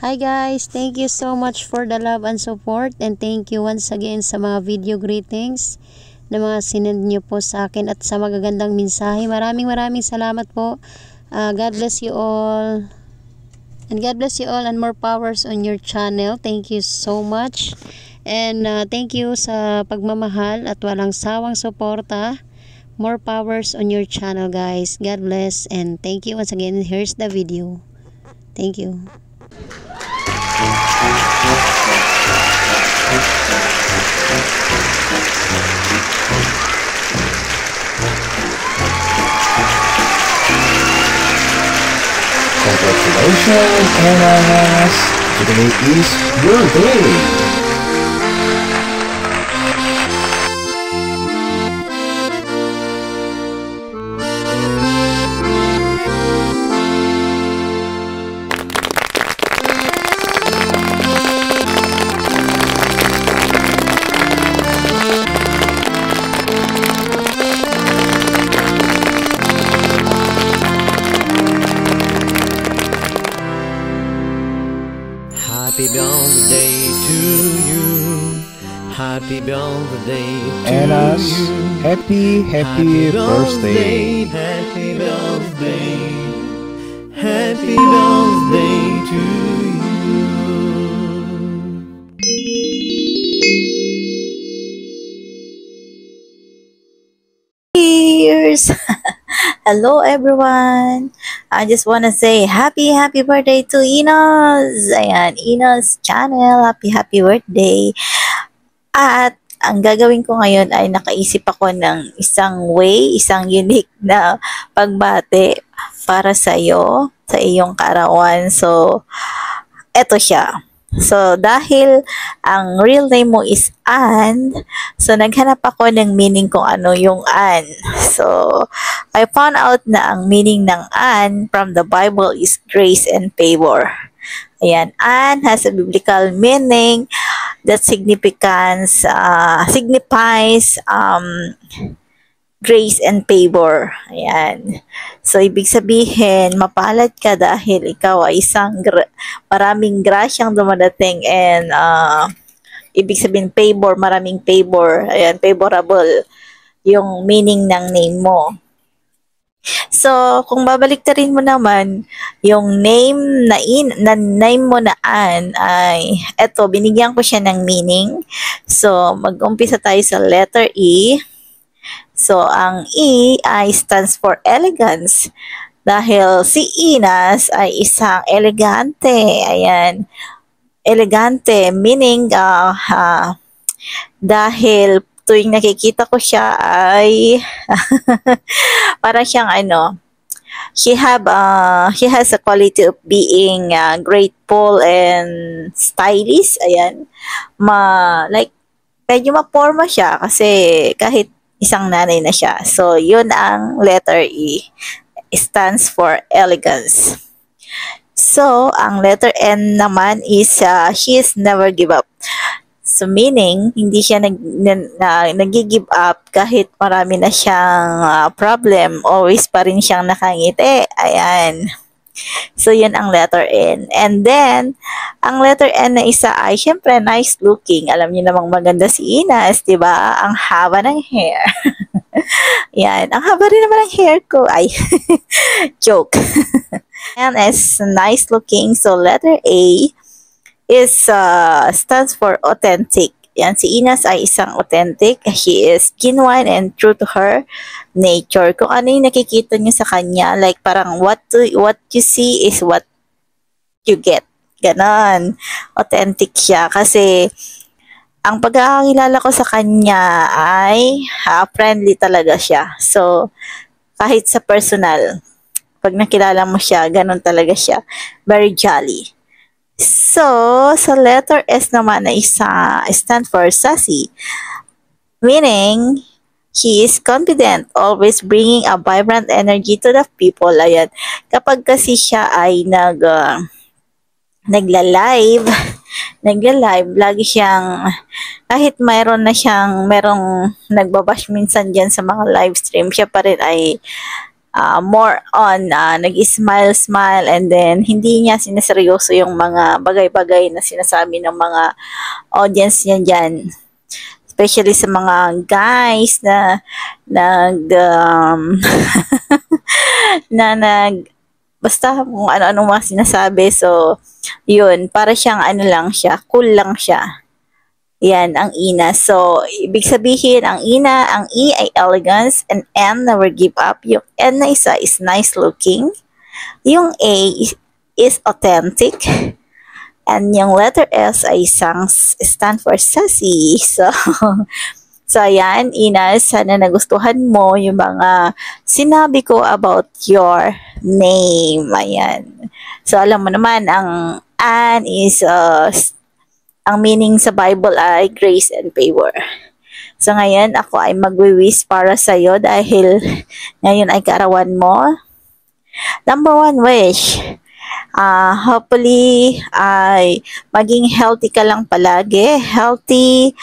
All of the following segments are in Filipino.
Hi guys, thank you so much for the love and support, and thank you once again sa mga video greetings na mga sinend nyo po sa akin at sa magagandang mensahe. Maraming salamat po. God bless you all. And God bless you all and more powers on your channel. Thank you so much. And thank you sa pagmamahal at walang sawang suporta. More powers on your channel, guys. God bless and thank you once again. Here's the video. Thank you. Congratulations, Anas! Today is your day! Happy birthday to you. Happy birthday to Anas, you. happy birthday! Happy birthday. Happy birthday to you. Cheers! Hello everyone! I just want to say happy birthday to Inos! Ayan, Inos channel. Happy birthday! At ang gagawin ko ngayon ay nakaisip ako ng isang way, isang unique na pagbate para sa iyo, sa iyong kaarawan. So, eto siya. So, dahil ang real name mo is Ann, so naghanap ako ng meaning kung ano yung Ann. So, I found out na ang meaning ng Ann from the Bible is grace and favor. Ayan, Ann has a biblical meaning that signifies grace and favor. Ayan. So, ibig sabihin, mapalad ka dahil ikaw ay isang maraming grasyang dumadating and ibig sabihin favor, maraming favor. Ayan, favorable yung meaning ng name mo. So, kung babaliktarin mo naman, yung name name mo na Ann ay, eto, binigyan ko siya ng meaning. So, mag-umpisa tayo sa letter E. So, ang E ay stands for elegance. Dahil si Inas ay isang elegante. Ayan. Elegante, meaning dahil tuwing nakikita ko siya ay para siyang she has a quality of being grateful and stylish. Ayan. Medyo maporma siya kasi kahit isang nanay na siya. So, yun ang letter E. Stands for elegance. So, ang letter N naman is she is never give up. So, meaning, hindi siya nag-give up kahit marami na siyang problem. Always pa rin siyang nakangiti. Ayan. So, yun ang letter N. And then, ang letter N na isa ay, syempre, nice looking. Alam niyo namang maganda si Inas, di ba? Ang haba ng hair. Yan. Ang haba rin naman ng hair ko. Ay, joke. And is nice looking. So, letter A is stands for authentic. Yan, si Inas ay isang authentic. She is genuine and true to her nature. Kung ano yung nakikita niyo sa kanya, like parang what you see is what you get. Ganon. Authentic siya. Kasi, ang pagkakakilala ko sa kanya ay friendly talaga siya. So, kahit sa personal, pag nakilala mo siya, ganon talaga siya. Very jolly. So, sa letter S naman na isa, stand for sassy. Meaning, she is confident, always bringing a vibrant energy to the people. Ayan. Kapag kasi siya ay nagla-live, lagi siyang, kahit merong nagbabash minsan dyan sa mga live stream, siya pa rin ay more on nag-smile and then hindi niya sinaseryoso yung mga bagay-bagay na sinasabi ng mga audience niya dyan. Especially sa mga guys na basta kung ano-ano mga sinasabi. So, yun, para siyang ano lang siya, cool lang siya. Yan, ang Ina. So, ibig sabihin, ang Ina, ang E ay elegance, and N, never give up. Yung N na isa is nice looking. Yung A is authentic. And yung letter S ay stand for sassy. So, ayan, Ina, sana nagustuhan mo yung mga sinabi ko about your name. Ayan. So, alam mo naman, ang Ann is ang meaning sa Bible ay grace and favor. So ngayon, ako ay magwi-wish para sa iyo dahil ngayon ay kaarawan mo. Number 1 wish. Hopefully, ay maging healthy ka lang palagi. Healthy.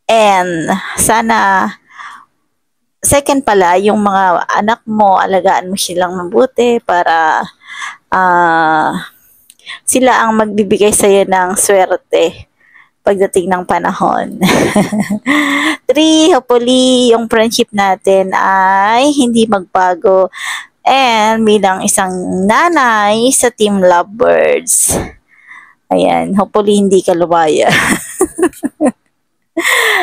And sana, second pala, yung mga anak mo, alagaan mo silang mabuti para sila ang magbibigay sa'yo ng swerte pagdating ng panahon. 3, hopefully, yung friendship natin ay hindi magbago. And bilang isang nanay sa Team Lovebirds, ayan, hopefully hindi ka lumaya.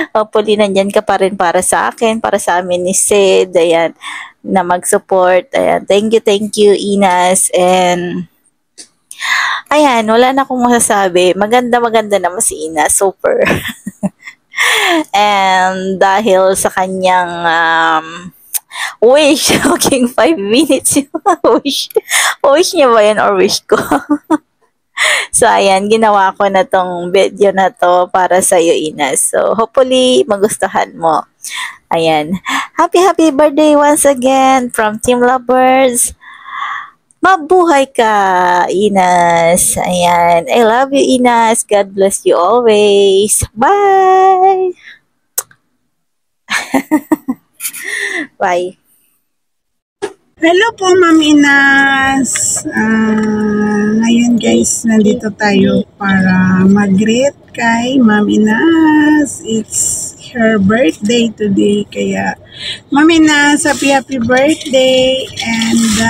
Hopefully, nandyan ka pa rin para sa akin, para sa amin ni Sid, ayan, na mag-support. Ayan, thank you, Inas, and ayan, wala na akong masasabi. Maganda naman si Ina. Super. And dahil sa kanyang wish, okay, 5 minutes yung wish niya ba yan or wish ko? So, ayan, ginawa ko na tong video na to para sa iyo, Ina. So, hopefully, magustuhan mo. Ayan. Happy birthday once again from Team Lovebirds. Mabuhay ka, Inas. Ayan. I love you, Inas. God bless you always. Bye! Bye. Hello po, Ma'am Inas. Ngayon guys, nandito tayo para mag-greet kay Ma'am Inas. It's her birthday today. Kaya, Ma'am Inas, happy birthday and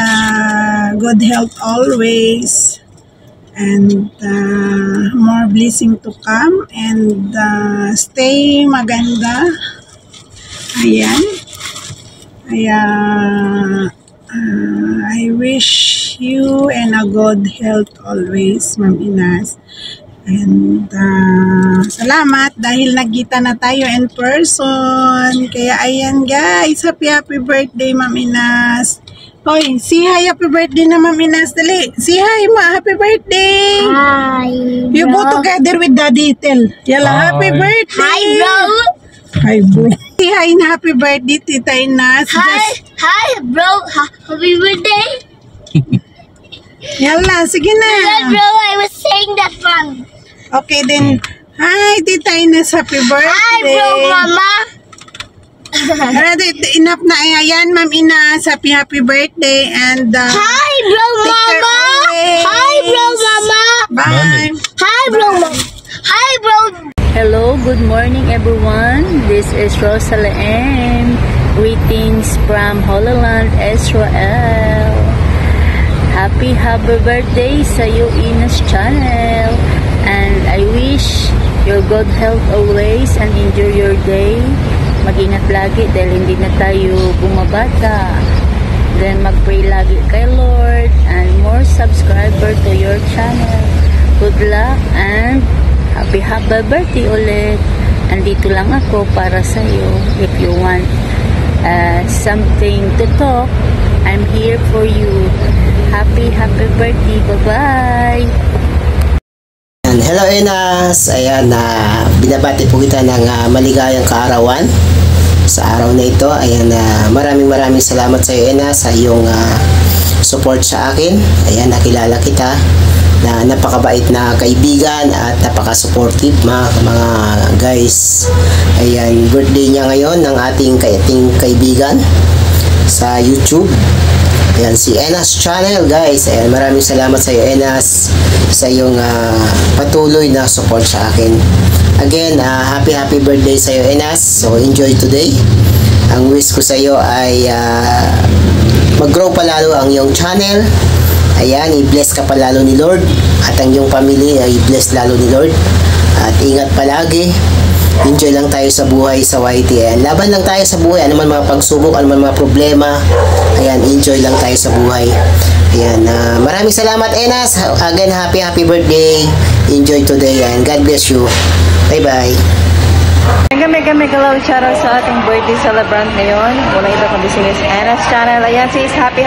good health always. And more blessing to come and stay maganda. Ayan. I wish you and a good health always, Ma'am Inas. And salamat dahil nagkita na tayo in person. Kaya ayan guys, happy birthday, Ma'am Inas. Hoy, say hi, happy birthday na, Ma'am Inas. Dali, say hi, Ma, happy birthday. Hi, bro. You go together with Daddy Tel. Yala, happy birthday. Hi, bro. Hi, bro. Say hi na happy birthday, Tita Inas. Hi, bro. Happy birthday. Yala, sige na. Yeah, bro, I was saying that one. Okay, then, hi, Tita Inas, happy birthday. Hi, bro, mama. Alright, enough na ayan, Ma'am Inas. Happy birthday. And, Hi, bro, take care mama. always. Hi, bro, mama. Bye. Hi, bro, mama. Hi, bro. Hello, good morning everyone. This is Rosalie M. Greetings from Holland, Israel. Happy birthday sa iyo, Inas channel. And I wish your good health always and enjoy your day. Mag-ingat lagi dahil hindi na tayo bumabata. Then mag-pray lagi kay Lord and more subscriber to your channel. Good luck and happy birthday ulit. Andito lang ako para sa iyo. If you want something to talk, I'm here for you. Happy birthday. Bye-bye. Hello Inas. Ayan, binabati po kita ng maligayang kaarawan sa araw na ito. Ayan, maraming salamat sa iyo, Inas, sa iyong support sa akin. Ayan, nakilala kita na napakabait na kaibigan at napaka-supportive mga guys. Ayan, birthday niya ngayon ng ating kaibigan. sa YouTube. Ayan, si Enas Channel, guys. Ayan, maraming salamat sa iyo, Enas, sa iyong patuloy na support sa akin. Again, happy birthday sa iyo, Enas. So, enjoy today. Ang wish ko sa iyo ay mag-grow pa lalo ang iyong channel. Ayan, i-bless ka pa lalo ni Lord. At ang iyong family ay i-bless lalo ni Lord. At ingat palagi. Enjoy lang tayo sa buhay sa YT. Ayan, laban lang tayo sa buhay. Ano man mga pagsubok, ano man mga problema. Ayan, enjoy lang tayo sa buhay. Ayan, maraming salamat, Enas. Again, happy birthday. Enjoy today and God bless you. Bye-bye. Mega love shoutout sa ating birthday celebrant ngayon. Walang iba kundi si Miss Enas Channel. Ayan, sis, happy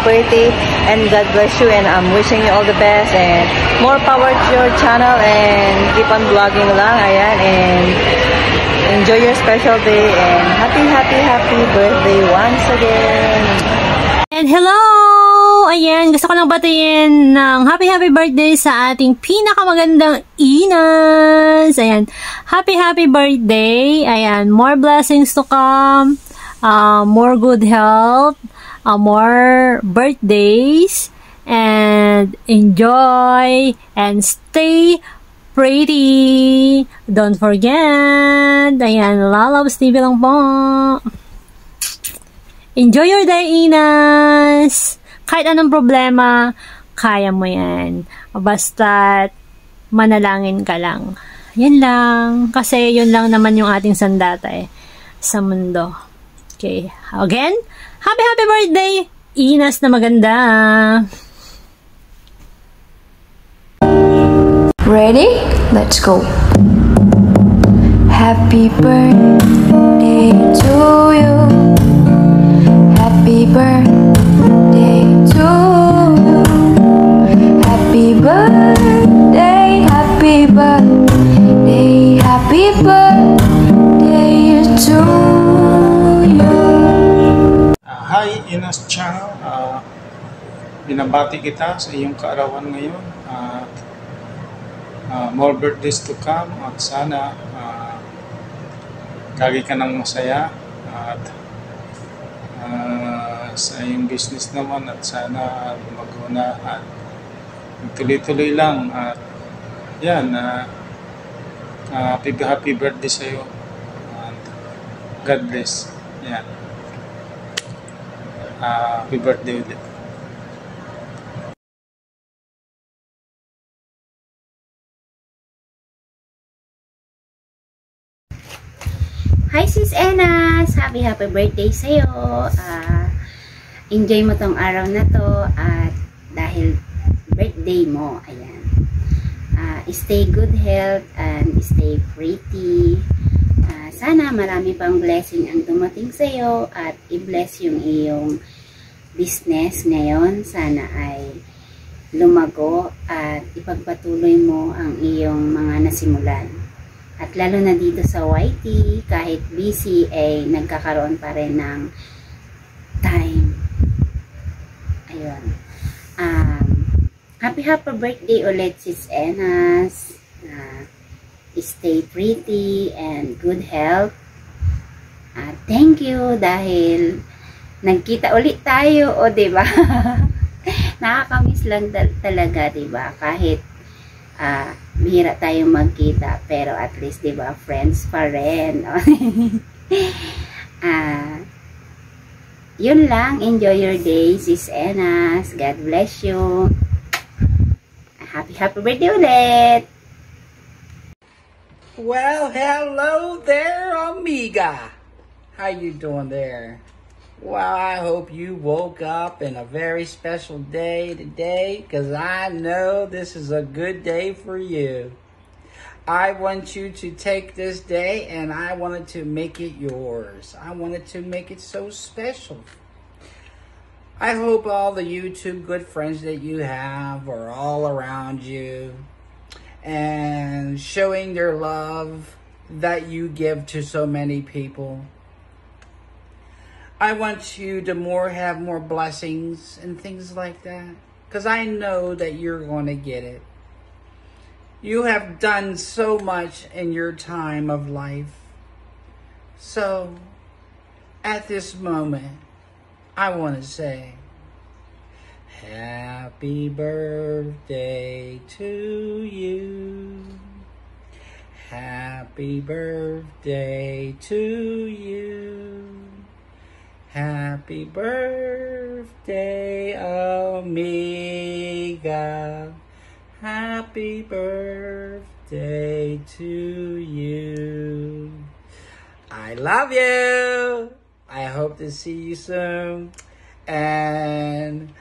birthday and God bless you, and I'm wishing you all the best and more power to your channel and keep on vlogging lang. Ayan, and enjoy your special day and happy birthday once again. And hello! Ayan, gusto ko lang batiin ng happy birthday sa ating pinakamagandang Inas. Ayan, happy birthday. Ayan, more blessings to come, more good health, more birthdays, and enjoy and stay pretty. Don't forget. Ayan, Lalabs TV lang po. Enjoy your day, Inas! Kahit anong problema, kaya mo yan. Basta't manalangin ka lang. Yan lang. Kasi yun lang naman yung ating sandata sa mundo. Okay. Again, happy birthday, Inas na maganda. Ready? Let's go. Happy birthday to you. Happy birthday to you. Happy birthday, happy birthday, happy birthday to you. Hi, Inas Channel. Binabati kita sa iyong kaarawan ngayon. More birthdays to come at sana lagi ka ng masaya at sa iyong business naman at sana lumago na at tuloy-tuloy lang at yan, happy birthday sa iyo and God bless. Yan, happy birthday ulit. Hi Sis Enas! Happy birthday sa'yo! Enjoy mo tong araw na to at dahil birthday mo, ayan. Stay good health and stay pretty. Sana marami pang blessing ang dumating sa'yo at i-bless yung iyong business ngayon. Sana ay lumago at ipagpatuloy mo ang iyong mga nasimulan. At lalo na dito sa YT, kahit busy, ay nagkakaroon pa rin ng time. Ayun. Happy birthday ulit, Sis Enas. Stay pretty and good health. Thank you dahil nagkita ulit tayo, o diba? Nakakamiss lang talaga, diba? Kahit bihira tayong magkita, pero at least, diba, friends pa rin. Yun lang. Enjoy your day, Sis Enas. God bless you. Happy birthday ulit. Well, hello there, amiga. How you doing there? Well, I hope you woke up in a very special day today, because I know this is a good day for you. I want you to take this day and I wanted to make it yours. I wanted to make it so special. I hope all the YouTube good friends that you have are all around you and showing their love that you give to so many people. I want you to have more blessings and things like that, because I know that you're going to get it. You have done so much in your time of life. So, at this moment, I want to say happy birthday to you. Happy birthday to you. Happy birthday, amiga. Happy birthday to you. I love you. I hope to see you soon. And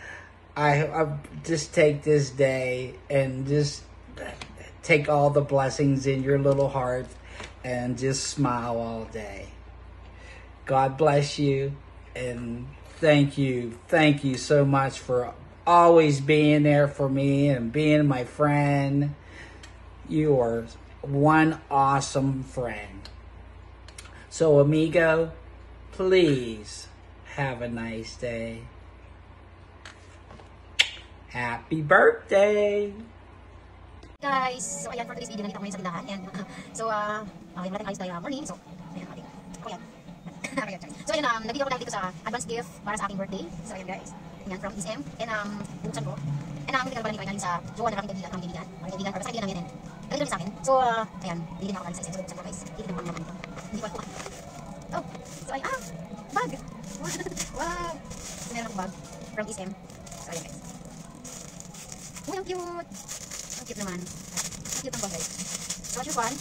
I just take this day and just take all the blessings in your little heart and just smile all day. God bless you. And thank you so much for always being there for me and being my friend. You are one awesome friend. So, amigo, please have a nice day. Happy birthday! Guys, so ayan, for today's video, nandito ako ngayon sa tindahan. And, okay, wala tayong ayos tayo morning. So, ayan, ating, ayan. So ayun, nabili ako dito sa advance gift para sa aking birthday. So ayun guys, ayan from SM. And buksan ko. And hindi ka na pala nito sa jowa na aking kaibigan. Or basta kaibigan namin. Ganito rin sa akin. So ayan, bili na ako sa SM. So buksan ko guys. Hindi ko naman ito. Hindi ko ako. Oh, so ayun, bag. Wow. So meron akong bag from SM. So ayun guys. Uy, ang cute. Ang cute naman. Ang cute ang bag guys. So as you can,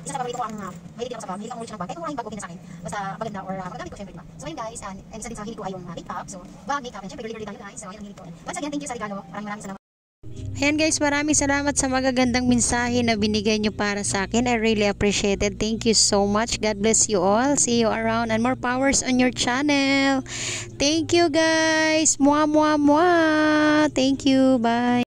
isa sa paborito ko ang mahilig ako sa bag. Mahilig ako original bag. Kahit kung maraming bag okay na sa akin. Basta maganda or magagamit ko syempre diba. So ayun guys, and isa din sa hilig ko ay yung makeup. So bag, makeup, and syempre girly tayo guys. So ayun ang hilig ko. Once again, thank you sa regalo. Maraming salamat. Ayan guys, maraming salamat sa magagandang mensahe na binigay nyo para sa akin. I really appreciate it. Thank you so much. God bless you all. See you around and more powers on your channel. Thank you guys. Mwah, mwah, mwah. Thank you. Bye.